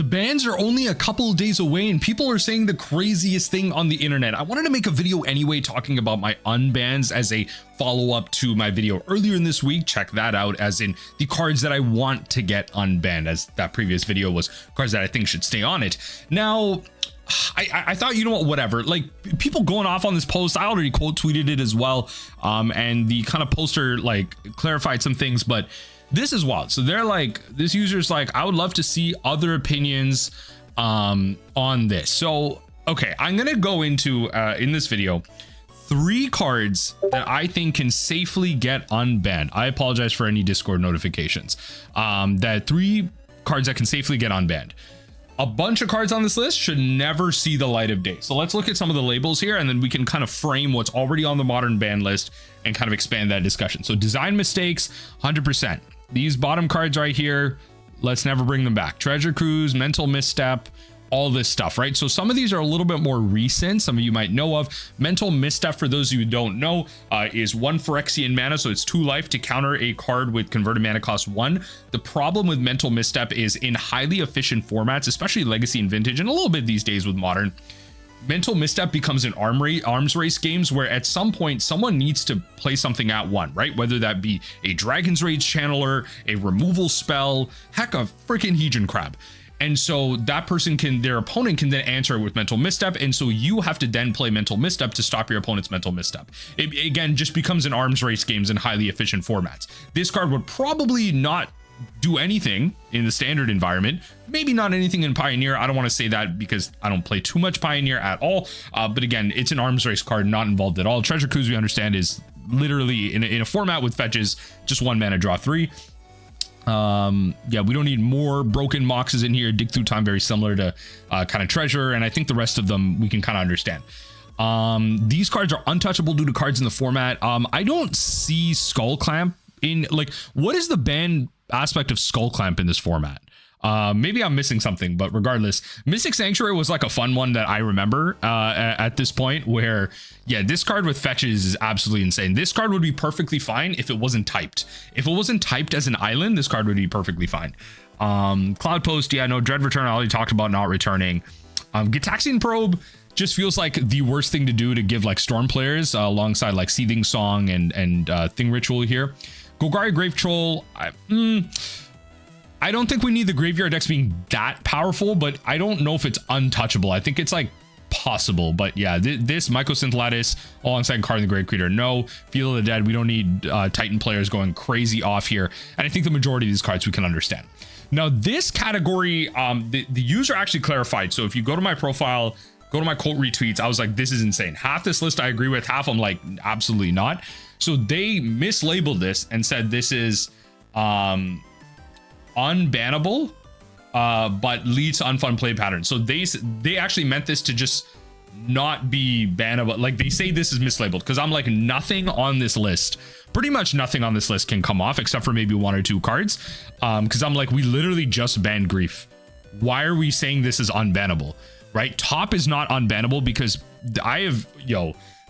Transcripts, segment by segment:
bans are only a couple of days away and people are saying the craziest thing on the internet. I wanted to make a video anyway talking about my unbans as a follow-up to my video earlier in this week. Check that out, as in the cards that I want to get unbanned, as that previous video was cards that I think should stay on it. Now, I thought, you know what, whatever, like people going off on this post, I already quote tweeted it as well, and the kind of poster like clarified some things, but this is wild. So they're like, this user's like, I would love to see other opinions on this. So okay, I'm gonna go into in this video 3 cards that I think can safely get unbanned. I apologize for any Discord notifications. That 3 cards that can safely get unbanned. A bunch of cards on this list should never see the light of day. So let's look at some of the labels here, and then we can kind of frame what's already on the modern ban list and kind of expand that discussion. So design mistakes, 100%. These bottom cards right here, let's never bring them back. Treasure Cruise, mental misstep, all this stuff, right? So some of these are a little bit more recent. Some of you might know of. Mental misstep, for those of you who don't know, is 1 Phyrexian mana, so it's 2 life to counter a card with converted mana cost 1. The problem with mental misstep is in highly efficient formats, especially Legacy and Vintage, and a little bit these days with Modern, mental misstep becomes an arms race games where at some point someone needs to play something at 1, right? Whether that be a Dragon's Rage Channeler, a removal spell, heck, a freaking Hedron Crab. And so that person can, their opponent can then answer it with mental misstep. And so you have to then play mental misstep to stop your opponent's mental misstep. It again just becomes an arms race games in highly efficient formats. This card would probably not do anything in the standard environment, maybe not anything in Pioneer. I don't want to say that because I don't play too much Pioneer at all, but again, it's an arms race card, not involved at all. Treasure Cruise, we understand, is literally in a format with fetches, just 1 mana, draw 3. Yeah, we don't need more broken moxes in here. Dig through time, very similar to kind of treasure, and I think the rest of them we can kind of understand. These cards are untouchable due to cards in the format. I don't see Skull Clamp in, like, what is the ban aspect of Skull Clamp in this format? Maybe I'm missing something, but regardless, Mystic Sanctuary was like a fun one that I remember at this point, where yeah, this card with fetches is absolutely insane. This card would be perfectly fine if it wasn't typed. If it wasn't typed as an island, this card would be perfectly fine. Cloud Post, yeah, no, Dread Return I already talked about not returning. Gitaxian Probe just feels like the worst thing to do to give like Storm players alongside like Seething Song and Thing Ritual here. Golgari Grave Troll, I don't think we need the Graveyard decks being that powerful, but I don't know if it's untouchable. I think it's like possible, but yeah, this Mycosynth Lattice alongside Card in the Grave Creator, no. Feel of the Dead, we don't need Titan players going crazy off here, and I think the majority of these cards we can understand. Now this category, the user actually clarified. So if you go to my profile, go to my quote retweets, I was like, this is insane. Half this list I agree with, half I'm like, absolutely not. So they mislabeled this and said this is unbannable, but leads to unfun play patterns. So they actually meant this to just not be bannable. Like they say this is mislabeled, because I'm like, nothing on this list, pretty much nothing on this list can come off except for maybe 1 or 2 cards, because I'm like, we literally just banned Grief. Why are we saying this is unbannable, right? Top is not unbannable because I have,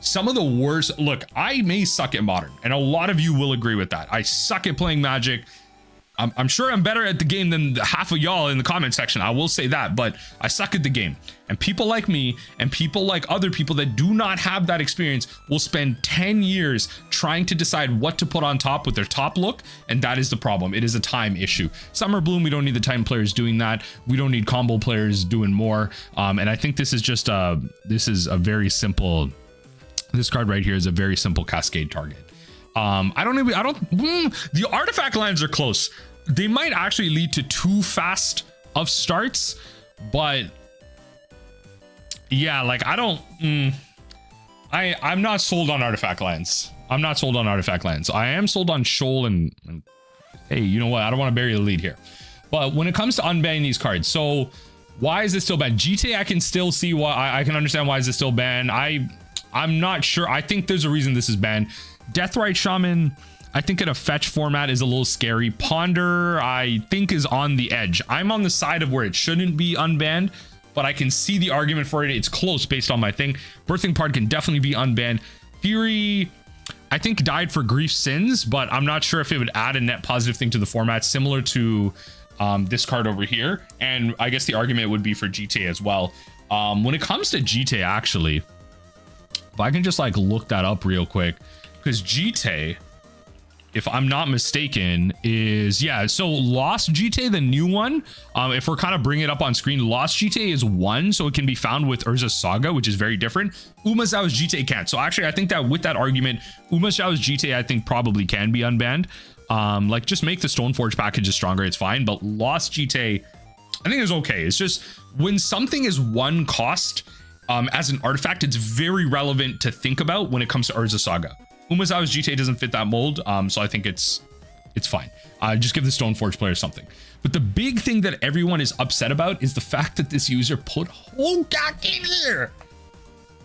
some of the worst. Look, I may suck at Modern, and a lot of you will agree with that. I suck at playing Magic. I'm sure I'm better at the game than half of y'all in the comment section. I will say that, but I suck at the game. And people like me and people like other people that do not have that experience will spend 10 years trying to decide what to put on top with their top look. And that is the problem. It is a time issue. Summer Bloom, we don't need the Titan players doing that. We don't need combo players doing more. And I think this is just this card right here is a very simple cascade target. The artifact lines are close. They might actually lead to too fast of starts, but yeah, like I'm not sold on artifact lines. I'm not sold on artifact lines. I am sold on Shoal and hey, you know what? I don't want to bury the lead here. But when it comes to unbanning these cards, so why is this still banned? GTA, I can still see why. I can understand why is this still banned. I'm not sure. I think there's a reason this is banned. Deathrite Shaman, I think in a fetch format is a little scary. Ponder, I think is on the edge. I'm on the side of where it shouldn't be unbanned, but I can see the argument for it. It's close based on my thing. Birthing Part can definitely be unbanned. Fury, I think died for Grief Sins, but I'm not sure if it would add a net positive thing to the format, similar to this card over here. And I guess the argument would be for GTA as well. When it comes to GTA, actually, if I can just like look that up real quick, because GTA, if I'm not mistaken, is, yeah, so Lost GTA, the new one, if we're kind of bringing it up on screen, Lost GTA is 1, so it can be found with Urza's Saga, which is very different. Umazawa's GTA can't. So actually, I think that with that argument, Umazawa's GTA, I think probably can be unbanned. Like, just make the Stoneforge packages stronger, it's fine, but Lost GTA, I think is okay. It's just, when something is one cost, as an artifact, it's very relevant to think about when it comes to Urza's Saga. Umazawa's GTA doesn't fit that mold, so I think it's fine. Just give the Stoneforge player something. But the big thing that everyone is upset about is the fact that this user put Hogak in here.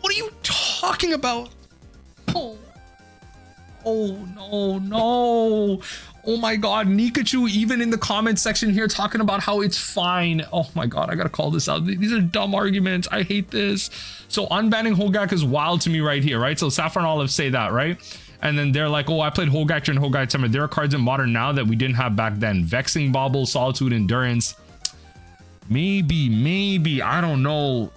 What are you talking about? Oh no. Oh my god, Nikachu even in the comment section here talking about how it's fine. Oh my god, I gotta call this out. These are dumb arguments. I hate this. So unbanning Hogak is wild to me right here, right? So Saffron Olive say that, right? And then they're like, oh, I played Hogak during Hogak Summer. There are cards in Modern now that we didn't have back then. Vexing Bauble, Solitude, Endurance. Maybe, I don't know.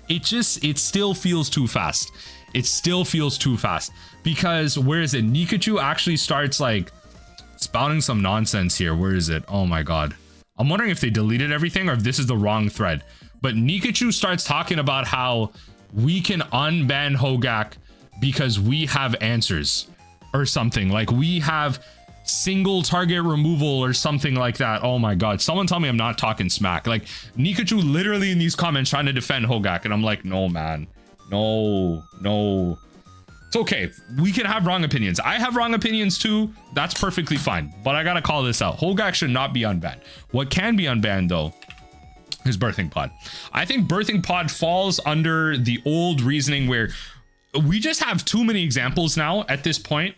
It still feels too fast. It still feels too fast. Because where is it? Nikachu actually starts like spouting some nonsense here. Where is it? Oh my god. I'm wondering if they deleted everything or if this is the wrong thread. But Nikachu starts talking about how we can unban Hogak because we have answers or something. Like we have single target removal or something like that. Oh my god. Someone tell me I'm not talking smack. Like Nikachu literally in these comments trying to defend Hogak, and I'm like, no man. No. It's okay. We can have wrong opinions. I have wrong opinions too. That's perfectly fine. But I gotta call this out. Hogak should not be unbanned. What can be unbanned though is Birthing Pod. I think Birthing Pod falls under the old reasoning where we just have too many examples now at this point.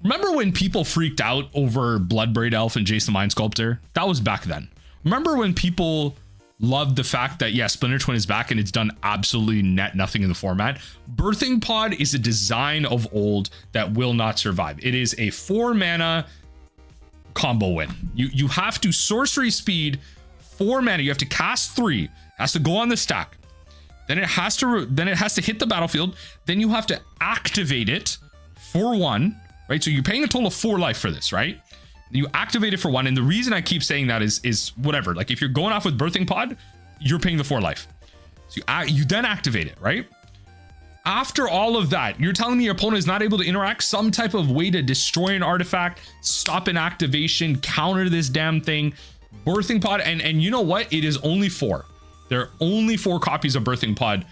Remember when people freaked out over Bloodbraid Elf and Jason Mind Sculptor? That was back then. Remember when people loved the fact that, yeah, Splinter Twin is back and it's done absolutely nothing in the format? Birthing Pod is a design of old that will not survive. It is a 4 mana combo win. You have to sorcery speed 4 mana. You have to cast 3. It has to go on the stack. Then it has to hit the battlefield. Then you have to activate it for 1, right? So you're paying a total of 4 life for this, right? You activate it for 1, and the reason I keep saying that is whatever. Like if you're going off with Birthing Pod, you're paying the 4 life. So you then activate it, right? After all of that, you're telling me your opponent is not able to interact some type of way to destroy an artifact, stop an activation, counter this damn thing. Birthing Pod, and you know what? It is only 4. There are only 4 copies of Birthing Pod.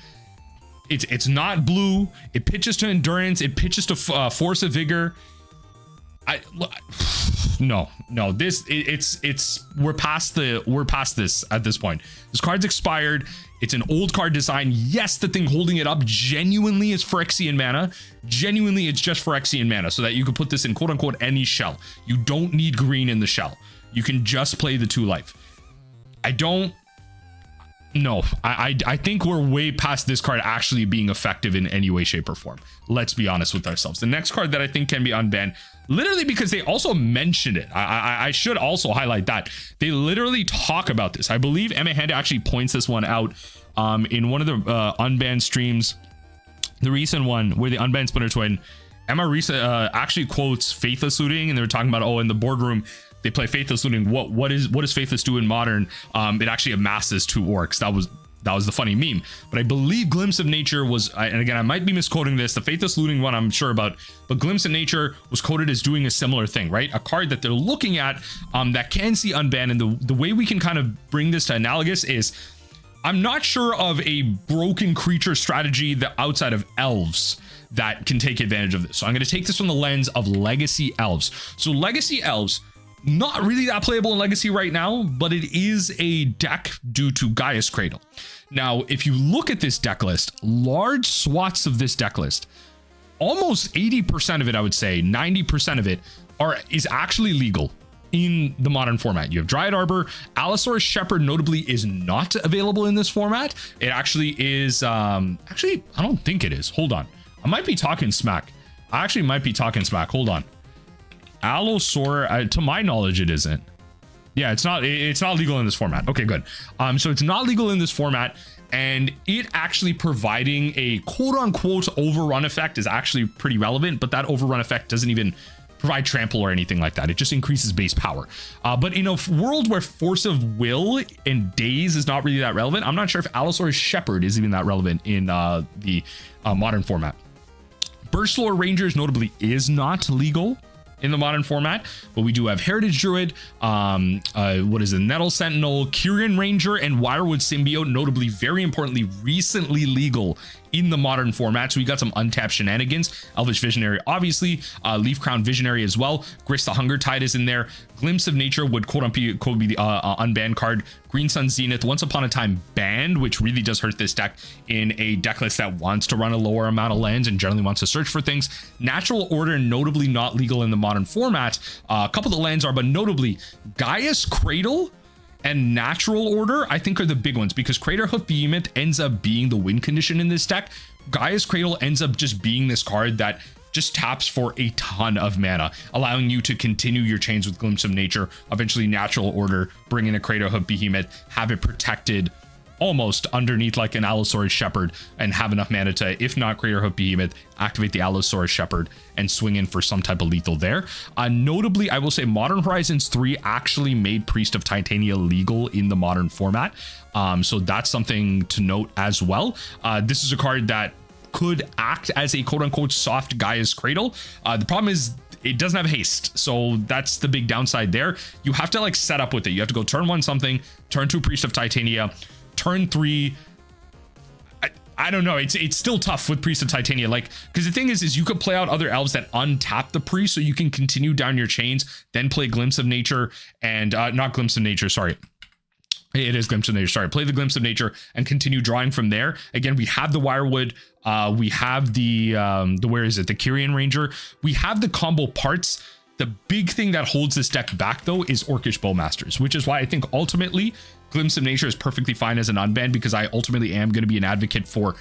It's not blue. It pitches to Endurance. It pitches to Force of Vigor. No, we're past this at this point. This card's expired. It's an old card design. Yes, the thing holding it up genuinely is Phyrexian mana. Genuinely, it's just Phyrexian mana so that you can put this in quote unquote any shell. You don't need green in the shell. You can just play the 2 life. I think we're way past this card actually being effective in any way, shape, or form. Let's be honest with ourselves. The next card that I think can be unbanned, literally because they also mentioned it. I should also highlight that. They literally talk about this. I believe Emma Handa actually points this one out in one of the unbanned streams. The recent one where they unbanned Splinter Twin. Emma actually quotes Faithless Looting, and they were talking about, oh, in the boardroom, they play Faithless Looting. What does Faithless do in Modern? It actually amasses 2 orcs. That was the funny meme. But I believe Glimpse of Nature was, and again, I might be misquoting this, the Faithless Looting one I'm sure about, but Glimpse of Nature was quoted as doing a similar thing, right? A card that they're looking at that can see unbanned. And the way we can kind of bring this to analogous is, I'm not sure of a broken creature strategy that outside of elves that can take advantage of this. So I'm going to take this from the lens of Legacy Elves. So Legacy Elves, not really that playable in Legacy right now, but it is a deck due to Gaia's Cradle. Now, if you look at this deck list, large swaths of this deck list, almost 80% of it, I would say 90% of it is actually legal in the Modern format. You have Dryad Arbor. Allosaurus Shepherd notably is not available in this format. It actually is, actually, I don't think it is. Hold on. I might be talking smack. I actually might be talking smack. Hold on. Allosaurus, to my knowledge, it isn't. Yeah, it's not legal in this format. Okay, good. So it's not legal in this format, and it actually providing a quote unquote overrun effect is actually pretty relevant, but that overrun effect doesn't even provide trample or anything like that. It just increases base power. But in a world where Force of Will and Daze is not really that relevant, I'm not sure if Allosaurus Shepherd is even that relevant in the modern format. Burstlore Rangers notably is not legal in the modern format, but we do have Heritage Druid, what is it, Nettle Sentinel, Kyrian Ranger, and Wirewood Symbiote, notably, very importantly, recently legal in the modern format. So we got some untapped shenanigans. Elvish Visionary, obviously, Leaf Crown Visionary as well. Grist the Hunger Tide is in there. Glimpse of Nature would quote unquote be the unbanned card. Green Sun Zenith, Once Upon a Time banned, which really does hurt this deck in a deck list that wants to run a lower amount of lands and generally wants to search for things. Natural Order, notably not legal in the modern format. A couple of the lands are, but notably Gaia's Cradle and Natural Order, I think, are the big ones, because Craterhoof Behemoth ends up being the win condition in this deck. Gaia's Cradle ends up just being this card that just taps for a ton of mana, allowing you to continue your chains with Glimpse of Nature, eventually Natural Order, bring in a Craterhoof Behemoth, have it protected almost underneath like an Allosaurus Shepherd, and have enough mana to, if not Craterhoof Behemoth, activate the Allosaurus Shepherd and swing in for some type of lethal there. Notably, I will say Modern Horizons 3 actually made Priest of Titania legal in the modern format. So that's something to note as well. This is a card that could act as a quote unquote soft Gaia's Cradle. The problem is it doesn't have haste, so that's the big downside there. You have to like set up with it. You have to go turn 1 something, turn 2 Priest of Titania, turn 3. I don't know. It's still tough with Priest of Titania, like, because the thing is you could play out other elves that untap the priest, so you can continue down your chains, then play Glimpse of Nature and not Glimpse of Nature, sorry. It is Glimpse of Nature, sorry. Play the Glimpse of Nature and continue drawing from there. Again, we have the Wirewood, we have the where is it? The Kyrian Ranger. We have the combo parts. The big thing that holds this deck back though is Orcish Bowmasters, which is why I think ultimately Glimpse of Nature is perfectly fine as an unban, because I ultimately am going to be an advocate for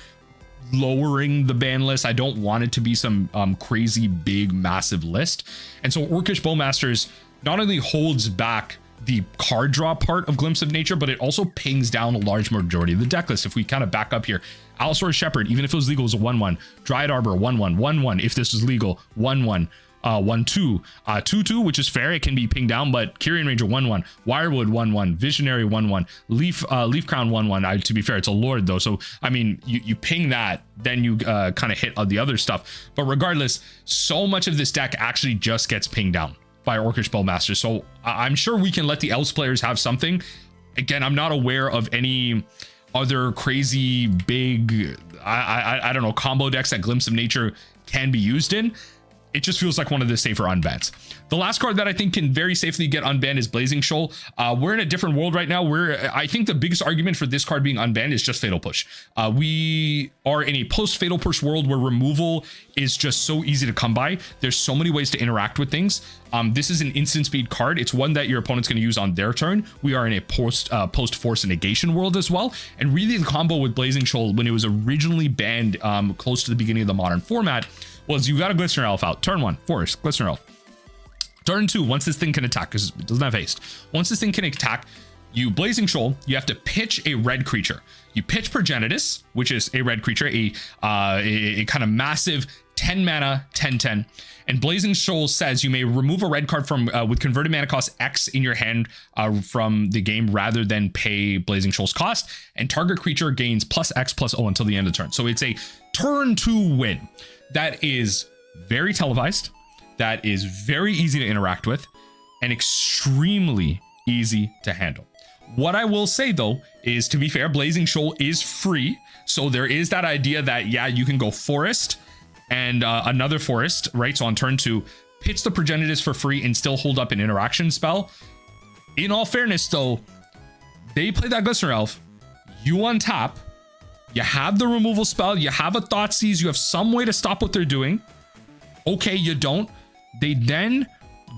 lowering the ban list. I don't want it to be some crazy big massive list. And so Orcish Bowmasters not only holds back the card draw part of Glimpse of Nature, but it also pings down a large majority of the deck list. If we kind of back up here, Allosaurus Shepherd, even if it was legal, is a 1/1. Dryad Arbor 1/1, 1/1 if this was legal, 1/1. 1/2, 2/2, which is fair. It can be pinged down, but Kyrian Ranger 1/1, Wirewood 1/1, Visionary 1/1, Leaf Crown 1/1. To be fair, it's a Lord though, so I mean, you ping that, then you kind of hit on the other stuff. But regardless, so much of this deck actually just gets pinged down by Orcish Bowmaster. So I'm sure we can let the Elves players have something. Again, I'm not aware of any other crazy big, I don't know, combo decks that Glimpse of Nature can be used in. It just feels like one of the safer unbans. The last card that I think can very safely get unbanned is Blazing Shoal. We're in a different world right now where I think the biggest argument for this card being unbanned is just Fatal Push. We are in a post Fatal Push world where removal is just so easy to come by. There's so many ways to interact with things. This is an instant speed card. It's one that your opponent's going to use on their turn. We are in a post Force Negation world as well. And really the combo with Blazing Shoal when it was originally banned close to the beginning of the modern format was you got a Glistener Elf out. Turn 1, Forest, Glistener Elf. Turn 2, once this thing can attack, because it doesn't have haste. Once this thing can attack, you Blazing Shoal, you have to pitch a red creature. You pitch Progenitus, which is a red creature, a kind of massive 10 mana, 10/10. And Blazing Shoal says you may remove a red card from with converted mana cost X in your hand from the game rather than pay Blazing Shoal's cost. And target creature gains +X/+O until the end of the turn. So it's a turn 2 win. That is very televised, that is very easy to interact with, and extremely easy to handle. What I will say though is, to be fair, Blazing Shoal is free, so there is that idea that, yeah, you can go Forest and another Forest, right? So on turn 2, pitch the Progenitus for free and still hold up an interaction spell. In all fairness though, they play that Glistener Elf, you untap, you have the removal spell, you have a Thoughtseize, you have some way to stop what they're doing. Okay, you don't. They then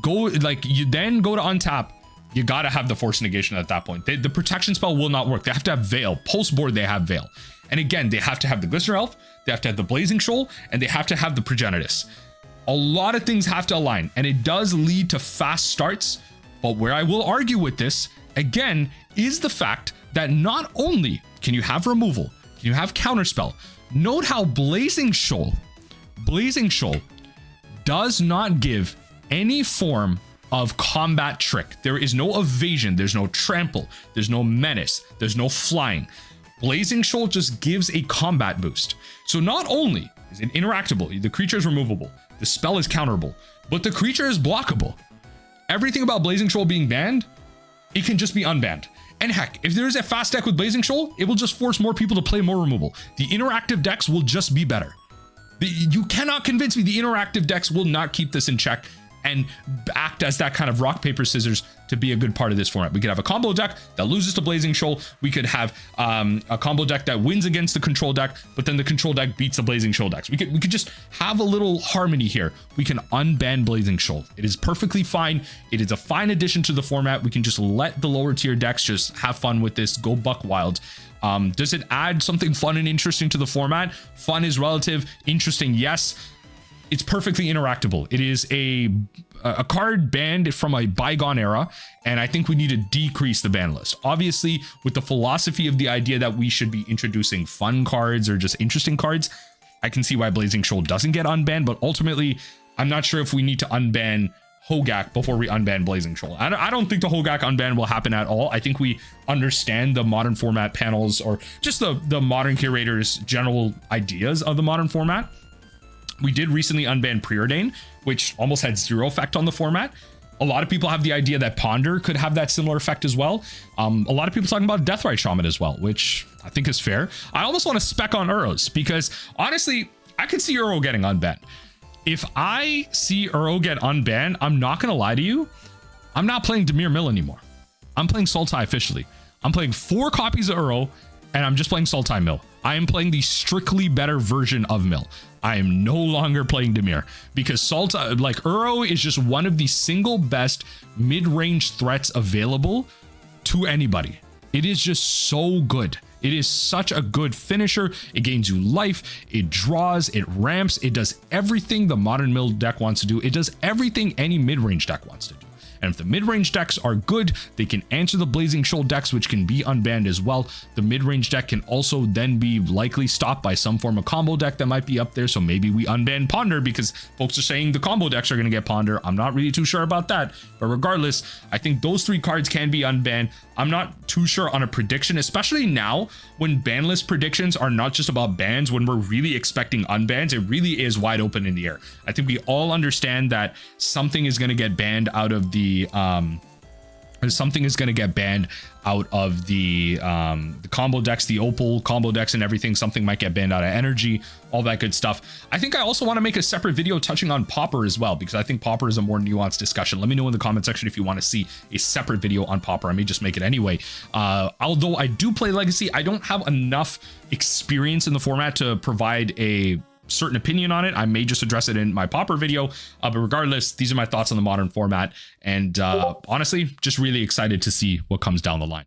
go, like, you then go to untap. You gotta have the Force Negation at that point. The protection spell will not work. They have to have Veil. Post board, they have Veil. And again, they have to have the Glistener Elf, they have to have the Blazing Shoal, and they have to have the Progenitus. A lot of things have to align, and it does lead to fast starts But where I will argue with this, again, is the fact that not only can you have removal, can you have counterspell. Note how Blazing Shoal does not give any form of combat trick. There is no evasion, there's no trample, there's no menace, there's no flying. Blazing Shoal just gives a combat boost. So not only is it interactable, the creature is removable, the spell is counterable, but the creature is blockable. Everything about Blazing Shoal being banned, it can just be unbanned. And heck, if there is a fast deck with Blazing Shoal, it will just force more people to play more removal. The interactive decks will just be better. You cannot convince me the interactive decks will not keep this in check and act as that kind of rock, paper, scissors to be a good part of this format. We could have a combo deck that loses to Blazing Shoal. We could have a combo deck that wins against the control deck, but then the control deck beats the Blazing Shoal decks. We could just have a little harmony here. We can unban Blazing Shoal. It is perfectly fine. It is a fine addition to the format. We can just let the lower tier decks just have fun with this, go buck wild. Does it add something fun and interesting to the format? Fun is relative. Interesting, yes. It's perfectly interactable. It is a card banned from a bygone era, and I think we need to decrease the ban list. Obviously, with the philosophy of the idea that we should be introducing fun cards or just interesting cards, I can see why Blazing Shoal doesn't get unbanned, but ultimately, I'm not sure if we need to unban Hogak before we unban Blazing Shoal. I don't think the Hogak unban will happen at all. I think we understand the modern format panels, or just the modern curators' general ideas of the modern format. We did recently unban Preordain, which almost had zero effect on the format. A lot of people have the idea that Ponder could have that similar effect as well. A lot of people talking about Deathrite Shaman as well, which I think is fair. I almost want to spec on Uros because honestly, I could see Uro getting unbanned. If I see Uro get unbanned, I'm not going to lie to you. I'm not playing Dimir Mill anymore. I'm playing Sultai officially. I'm playing 4 copies of Uro, and I'm just playing Sultai Mill. I am playing the strictly better version of Mill. I am no longer playing Dimir because Sultai, like Uro, is just one of the single best mid-range threats available to anybody. It is just so good. It is such a good finisher. It gains you life, it draws, it ramps, it does everything the modern Mill deck wants to do. It does everything any mid-range deck wants to do. And if the mid-range decks are good, they can answer the Blazing Shoal decks, which can be unbanned as well. The mid-range deck can also then be likely stopped by some form of combo deck that might be up there. So maybe we unban Ponder because folks are saying the combo decks are going to get Ponder. I'm not really too sure about that. But regardless, I think those 3 cards can be unbanned. I'm not too sure on a prediction, especially now when ban list predictions are not just about bans. When we're really expecting unbans, it really is wide open in the air. I think we all understand that something is going to get banned out of the combo decks, the Opal combo decks and everything. Something might get banned out of energy, all that good stuff. I think I also want to make a separate video touching on Pauper as well, because I think Pauper is a more nuanced discussion. Let me know in the comment section if you want to see a separate video on Pauper. I may just make it anyway. Although I do play Legacy, I don't have enough experience in the format to provide a certain opinion on it. I may just address it in my Pauper video, but regardless, these are my thoughts on the modern format, and honestly, just really excited to see what comes down the line.